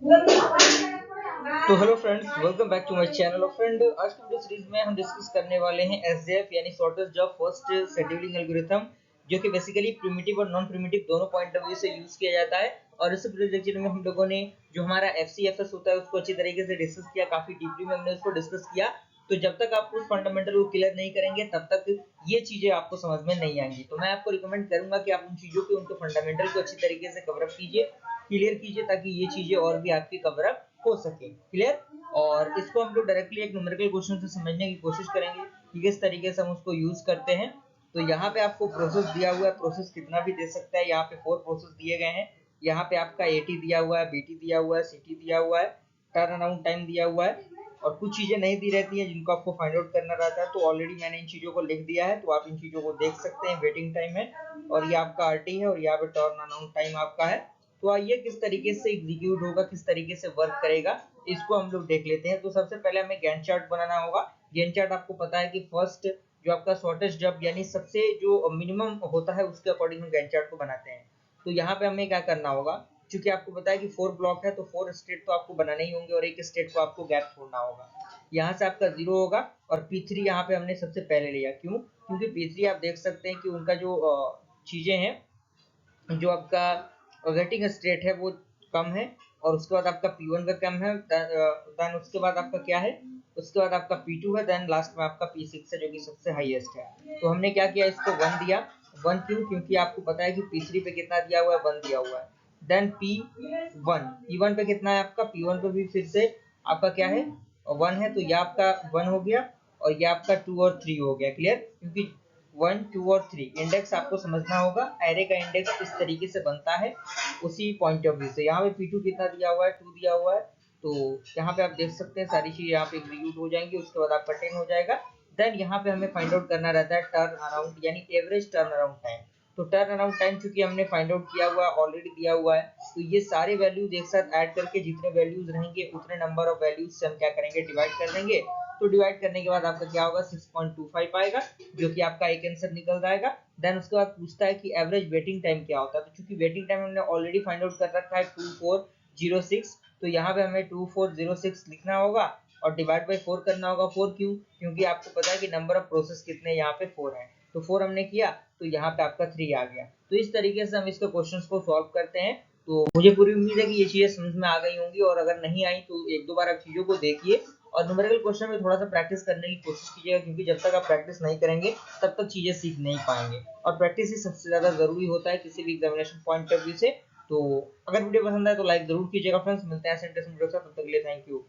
तो hello friends, welcome back to my channel. और friend, आज की वीडियो सीरीज में हम डिस्कस करने वाले हैं एसजेएफ यानी shortest job first scheduling algorithm, जो कि बेसिकली प्रिमिटिव और नॉन प्रिमिटिव दोनों पॉइंट ऑफ व्यू से यूज किया जाता है। और इस प्रीवियस लेक्चर में हम लोगों ने जो हमारा एफसीएफएस होता है उसको अच्छी तरीके से डिस्कस किया, काफी डीपली में हमने उसको डिस्कस किया। तो जब तक आप उस फंडामेंटल को क्लियर नहीं करेंगे तब तक ये चीजें आपको समझ में नहीं आएंगी। तो मैं आपको रिकमेंड करूंगा कि आप उन चीजों के उनके फंडामेंटल को अच्छी तरीके से कवर अप कीजिए, क्लियर कीजिए, ताकि ये चीजें और भी आपकी कवर अप हो सके। क्लियर? और इसको हम लोग डायरेक्टली एक न्यूमेरिकल क्वेश्चन से समझने की कोशिश करेंगे कि किस तरीके से हम उसको यूज करते हैं। तो यहाँ पे आपको प्रोसेस दिया हुआ है, प्रोसेस कितना भी दे सकता है। यहाँ पे 4 प्रोसेस दिए गए हैं। यहाँ पे आपका एटी दिया हुआ है, बीटी दिया हुआ है, सीटी दिया हुआ है, टर्न अराउंड टाइम दिया हुआ है, और कुछ चीजें नहीं दी रहती है जिनको आपको फाइंड आउट करना रहता है। तो ऑलरेडी मैंने इन चीजों को लिख दिया है, तो आप इन चीजों को देख सकते हैं। वेटिंग टाइम है, और ये आपका आरटी है, और यहाँ पे टर्न अराउंड टाइम आपका है। तो आइए किस तरीके से एग्जीक्यूट होगा, किस तरीके से वर्क करेगा, इसको हम लोग देख लेते हैं। तो सबसे पहले हमें गैंट चार्ट बनाना होगा। गैंट चार्ट आपको पता है कि फर्स्ट जो आपका शॉर्टेस्ट जॉब यानी सबसे जो मिनिमम होता है उसके अकॉर्डिंग हम गैंट चार्ट को बनाते हैं। तो यहाँ पे हमें क्या करना होगा, क्योंकि आपको पता है कि 4 ब्लॉक है तो 4 स्टेट तो आपको बनाने ही होंगे और एक स्टेट को आपको गैप छोड़ना होगा। यहाँ से आपका 0 होगा, और P3 यहाँ पे हमने सबसे पहले लिया। क्यों? क्योंकि P3 आप देख सकते हैं कि उनका जो चीजें हैं, जो आपका वेटिंग स्टेट है वो कम है, और उसके बाद आपका P1 का कम है, देन उसके बाद आपका क्या है, उसके बाद आपका P2 है, देन लास्ट में आपका P6 है जो कि सबसे हाईएस्ट है। तो हमने क्या किया, इसको 1 दिया। 1 क्यों? क्योंकि आपको पता है कि P3 पे कितना दिया हुआ है, 1 दिया हुआ है। देन P1 पे कितना है आपका, P1 पे भी फिर से आपका क्या है, 1 है। तो ये आपका 1 हो गया, और ये आपका 2 और 3 हो गया। क्लियर? क्योंकि 1, 2 और 3 इंडेक्स आपको समझना होगा। एरे का इंडेक्स इस तरीके से बनता है उसी पॉइंट ऑफ व्यू से। यहाँ पे P2 कितना दिया हुआ है, 2 दिया हुआ है। तो यहाँ पे आप देख सकते हैं सारी चीजें यहाँ पे एग्जीक्यूट हो जाएंगी, उसके बाद आपका 10 हो जाएगा। देन यहाँ पे हमें फाइंड आउट करना रहता है टर्न अराउंड यानी एवरेज टर्न अराउंड टाइम। तो टर्न अराउंड टाइम चूंकि हमने फाइंड आउट किया हुआ है, ऑलरेडी दिया हुआ है, तो ये सारे वैल्यूज एक साथ ऐड करके जितने वैल्यूज रहेंगे उतने नंबर ऑफ वैल्यूज से हम क्या करेंगे, डिवाइड कर देंगे। तो डिवाइड करने के बाद आपका क्या होगा, 6.25 आएगा, जो कि आपका एक आंसर निकल जाएगा। देन उसके बाद पूछता है कि एवरेज वेटिंग टाइम क्या होता है। तो चूंकि वेटिंग टाइम हमने ऑलरेडी फाइंड आउट कर रखा है 2406, तो यहाँ पे हमें 2406 लिखना होगा और डिवाइड बाई 4 करना होगा। 4 क्यों? क्योंकि आपको पता है कि नंबर ऑफ प्रोसेस कितने यहाँ पे 4 है। तो 4 हमने किया, तो यहाँ पे आपका 3 आ गया। तो इस तरीके से हम इसके क्वेश्चंस को सॉल्व करते हैं। तो मुझे पूरी उम्मीद है कि ये चीजें समझ में आ गई होंगी, और अगर नहीं आई तो एक दो बार आप चीजों को देखिए और न्यूमेरिकल क्वेश्चन में थोड़ा सा प्रैक्टिस करने की कोशिश कीजिएगा, क्योंकि जब तक आप प्रैक्टिस नहीं करेंगे तब तक चीजें सीख नहीं पाएंगे। और प्रैक्टिस ही सबसे ज्यादा जरूरी होता है किसी भी एग्जामिनेशन पॉइंट ऑफ व्यू से। तो अगर वीडियो पसंद आए तो लाइक जरूर कीजिएगा फ्रेंड्स। मिलते हैं ऐसे इंटरेस्टिंग वीडियो के साथ, तब तक के लिए थैंक यू।